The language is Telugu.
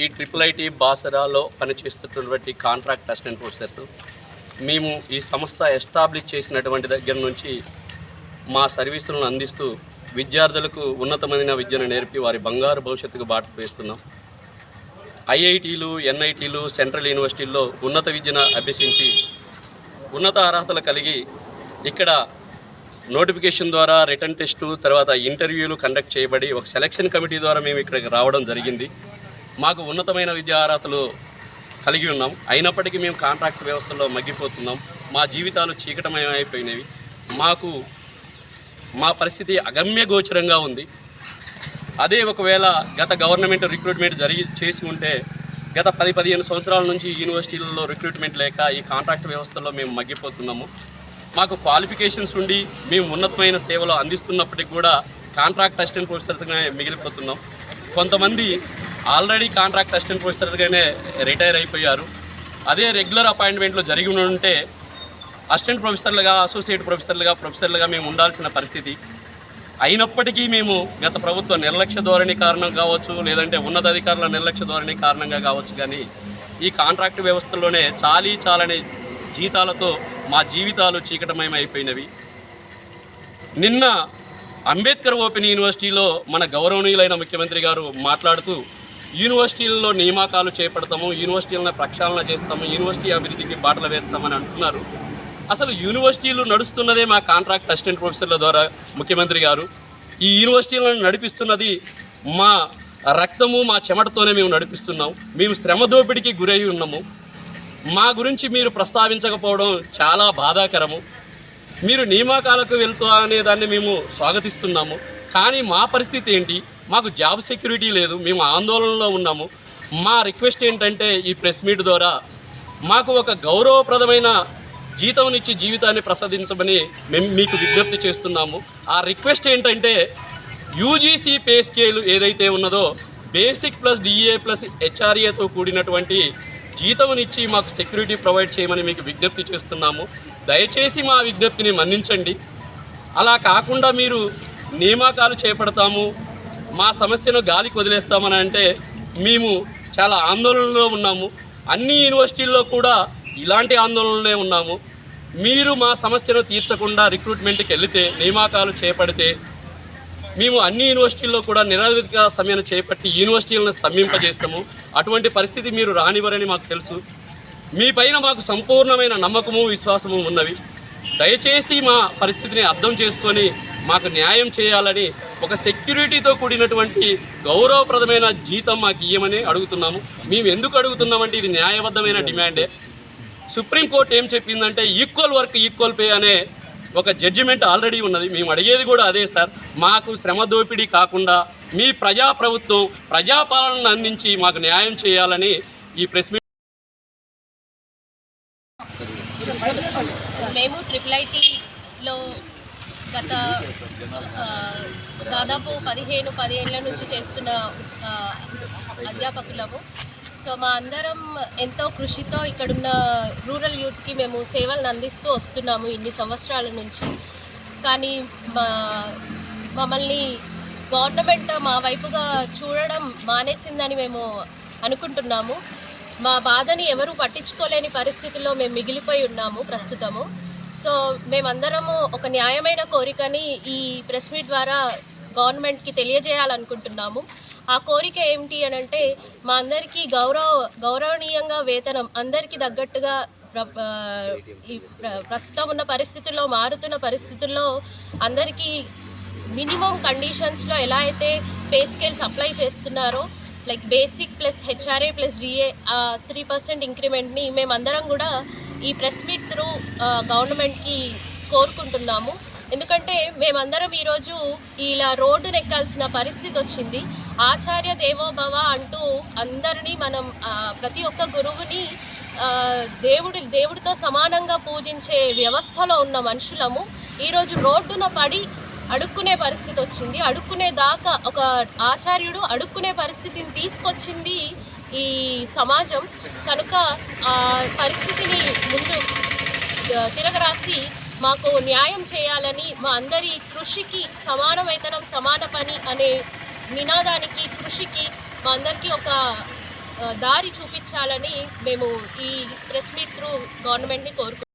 ఈ ట్రిపుల్ ఐటీ బాసరాలో పనిచేస్తున్నటువంటి కాంట్రాక్ట్ అసిస్టెంట్ ప్రొఫెసర్స్ మేము ఈ సంస్థ ఎస్టాబ్లిష్ చేసినటువంటి దగ్గర నుంచి మా సర్వీసులను అందిస్తూ విద్యార్థులకు ఉన్నతమైన విద్యను నేర్పి వారి బంగారు భవిష్యత్తుకు బాట వేస్తున్నాం. ఐఐటీలు, ఎన్ఐటీలు, సెంట్రల్ యూనివర్సిటీల్లో ఉన్నత విద్యను అభ్యసించి ఉన్నత అర్హతలు కలిగి ఇక్కడ నోటిఫికేషన్ ద్వారా రిటర్న్ టెస్టు తర్వాత ఇంటర్వ్యూలు కండక్ట్ చేయబడి ఒక సెలక్షన్ కమిటీ ద్వారా మేము ఇక్కడికి రావడం జరిగింది. మాకు ఉన్నతమైన విద్యా అర్హతలు కలిగి ఉన్నాం. అయినప్పటికీ మేము కాంట్రాక్ట్ వ్యవస్థలో మగ్గిపోతున్నాం. మా జీవితాలు చీకటమయమైపోయినవి. మా పరిస్థితి అగమ్య గోచరంగా ఉంది. అదే ఒకవేళ గత గవర్నమెంట్ రిక్రూట్మెంట్ చేసి ఉంటే గత 10-15 సంవత్సరాల నుంచి యూనివర్సిటీలలో రిక్రూట్మెంట్ లేక ఈ కాంట్రాక్ట్ వ్యవస్థలో మేము మగ్గిపోతున్నాము. మాకు క్వాలిఫికేషన్స్ ఉండి మేము ఉన్నతమైన సేవలు అందిస్తున్నప్పటికీ కూడా కాంట్రాక్ట్ అసిస్టెంట్ ప్రొఫెసర్స్గానే మిగిలిపోతున్నాం. కొంతమంది ఆల్రెడీ కాంట్రాక్ట్ అసిస్టెంట్ ప్రొఫెసర్స్గానే రిటైర్ అయిపోయారు. అదే రెగ్యులర్ అపాయింట్మెంట్లో జరిగి ఉంటే అసిస్టెంట్ ప్రొఫెసర్లుగా, అసోసియేట్ ప్రొఫెసర్లుగా మేము ఉండాల్సిన పరిస్థితి. అయినప్పటికీ మేము గత ప్రభుత్వ నిర్లక్ష్య ధోరణి కారణం కావచ్చు, లేదంటే ఉన్నతాధికారుల నిర్లక్ష్య ధోరణి కారణంగా కావచ్చు, కానీ ఈ కాంట్రాక్ట్ వ్యవస్థలోనే చాలని జీతాలతో మా జీవితాలు చీకటమయమైపోయినవి. నిన్న అంబేద్కర్ ఓపెన్ యూనివర్సిటీలో మన గౌరవనీయులైన ముఖ్యమంత్రి గారు మాట్లాడుతూ యూనివర్సిటీలలో నియామకాలు చేపడతాము, యూనివర్సిటీలను ప్రక్షాళన చేస్తాము, యూనివర్సిటీ అభివృద్ధికి బాటలు వేస్తామని అంటున్నారు. అసలు యూనివర్సిటీలు నడుస్తున్నదే మా కాంట్రాక్ట్ అసిస్టెంట్ ప్రొఫెసర్ల ద్వారా ముఖ్యమంత్రి గారు. ఈ యూనివర్సిటీలను నడిపిస్తున్నది మా రక్తము, మా చెమటతోనే మేము నడిపిస్తున్నాం. మేము శ్రమ దోపిడికి గురై ఉన్నాము. మా గురించి మీరు ప్రస్తావించకపోవడం చాలా బాధాకరము. మీరు నియామకాలకు వెళ్తా అనే దాన్ని మేము స్వాగతిస్తున్నాము. కానీ మా పరిస్థితి ఏంటి? మాకు జాబ్ సెక్యూరిటీ లేదు. మేము ఆందోళనలో ఉన్నాము. మా రిక్వెస్ట్ ఏంటంటే ఈ ప్రెస్ మీట్ ద్వారా మాకు ఒక గౌరవప్రదమైన జీతంనిచ్చి జీవితాన్ని ప్రసాదించమని మేము మీకు విజ్ఞప్తి చేస్తున్నాము. ఆ రిక్వెస్ట్ ఏంటంటే యూజీసీ పే స్కేల్ ఏదైతే ఉన్నదో బేసిక్ ప్లస్ డిఏ ప్లస్ హెచ్ఆర్ఏతో కూడినటువంటి జీతంనిచ్చి మాకు సెక్యూరిటీ ప్రొవైడ్ చేయమని మీకు విజ్ఞప్తి చేస్తున్నాము. దయచేసి మా విజ్ఞప్తిని మన్నించండి. అలా కాకుండా మీరు నియామకాలు చేపడతాము, మా సమస్యను గాలికి వదిలేస్తామని అంటే మేము చాలా ఆందోళనలో ఉన్నాము. అన్ని యూనివర్సిటీల్లో కూడా ఇలాంటి ఆందోళనలే ఉన్నాము. మీరు మా సమస్యను తీర్చకుండా రిక్రూట్మెంట్కి వెళితే, నియామకాలు చేపడితే మేము అన్ని యూనివర్సిటీల్లో కూడా నిరవధిక సమ్మెను చేపట్టి యూనివర్సిటీలను స్తంభింపజేస్తాము. అటువంటి పరిస్థితి మీరు రానివ్వరని మాకు తెలుసు. మీ పైన మాకు సంపూర్ణమైన నమ్మకము, విశ్వాసము ఉన్నవి. దయచేసి మా పరిస్థితిని అర్థం చేసుకొని మాకు న్యాయం చేయాలని, ఒక సెక్యూరిటీతో కూడినటువంటి గౌరవప్రదమైన జీతం మాకు ఇవ్వమని అడుగుతున్నాము. మేము ఎందుకు అడుగుతున్నామంటే ఇది న్యాయబద్ధమైన డిమాండే. సుప్రీంకోర్టు ఏం చెప్పిందంటే ఈక్వల్ వర్క్ ఈక్వల్ పే అనే ఒక జడ్జిమెంట్ ఆల్రెడీ ఉన్నది. మేము అడిగేది కూడా అదే సార్. మాకు శ్రమ దోపిడీ కాకుండా మీ ప్రజాప్రభుత్వం ప్రజాపాలనను అందించి మాకు న్యాయం చేయాలని ఈ ప్రెస్ మీట్. మేము ట్రిపుల్ ఐటీలో గత దాదాపు 15 ఏళ్ళ నుంచి చేస్తున్న అధ్యాపకులము. సో మా అందరం ఎంతో కృషితో ఇక్కడున్న రూరల్ యూత్కి మేము సేవలను అందిస్తూ వస్తున్నాము ఇన్ని సంవత్సరాల నుంచి. కానీ మమ్మల్ని గవర్నమెంట్ మా వైపుగా చూడడం మానేసిందని మేము అనుకుంటున్నాము. మా బాధని ఎవరు పట్టించుకోలేని పరిస్థితుల్లో మేము మిగిలిపోయి ఉన్నాము ప్రస్తుతము. సో మేమందరము ఒక న్యాయమైన కోరికని ఈ ప్రెస్ మీట్ ద్వారా గవర్నమెంట్కి తెలియజేయాలనుకుంటున్నాము. ఆ కోరిక ఏమిటి అని అంటే మా అందరికీ గౌరవనీయంగా వేతనం అందరికీ తగ్గట్టుగా ఈ ప్రస్తుతం ఉన్న పరిస్థితుల్లో, మారుతున్న పరిస్థితుల్లో అందరికీ మినిమం కండిషన్స్లో ఎలా అయితే పే స్కేల్స్ అప్లై చేస్తున్నారో, like basic plus HRA plus DA 3% ఇంక్రిమెంట్ని మేమందరం కూడా ఈ ప్రెస్ మీట్ త్రూ గవర్నమెంట్కి కోరుకుంటున్నాము. ఎందుకంటే మేమందరం ఈరోజు ఇలా రోడ్డును ఎక్కాల్సిన పరిస్థితి వచ్చింది. ఆచార్య దేవోభవ అంటూ అందరినీ మనం ప్రతి ఒక్క గురువుని దేవుడితో సమానంగా పూజించే వ్యవస్థలో ఉన్న మనుషులము ఈరోజు రోడ్డున పడి అడుక్కునే పరిస్థితి వచ్చింది. అడుక్కునే దాకా ఒక ఆచార్యుడు అడుక్కునే పరిస్థితిని తీసుకొచ్చింది ఈ సమాజం. కనుక ఆ పరిస్థితిని ముందు తిరగరాసి మాకు న్యాయం చేయాలని, మా అందరి కృషికి సమాన వేతనం సమాన పని అనే నినాదానికి, కృషికి మా అందరికీ ఒక దారి చూపించాలని మేము ఈ ప్రెస్ మీట్ త్రూ గవర్నమెంట్ని కోరుకుంటున్నాము.